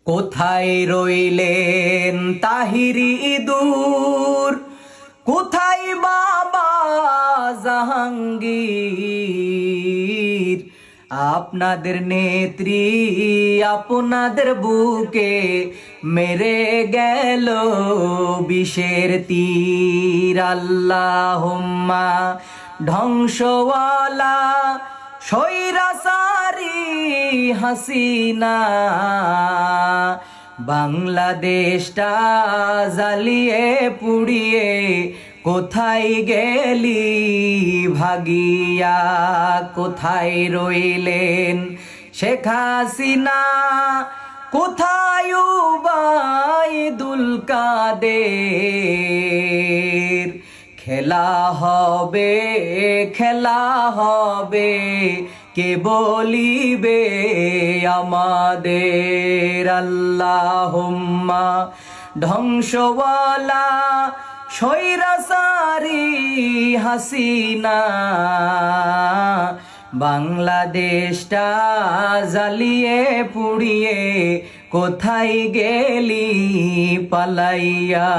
কোথায় রইলেন তাহিরি দূর, কোথায় বাবা জাহাঙ্গীর? আপনাদের নেত্রী আপনাদের বুকে মেরে গেল বিষের তীর। আল্লাহুম্মা ধ্বংসওয়ালা স্বৈরাচারী হাসিনা, বাংলাদেশটা জ্বালিয়ে পুড়িয়ে কোথায় গেলি ভাগিয়া? কোথায় রইলেন শেখ হাসিনা, কোথায় উবাইদুল কাদের? খেলা হবে, খেলা হবে, কে বলিবে আমাদের? আল্লাহুম্মা ধ্বংসওয়ালা স্বৈরাচারী হাসিনা, বাংলাদেশটা জ্বালিয়ে পুড়িয়ে কোথায় গেলি পালাইয়া?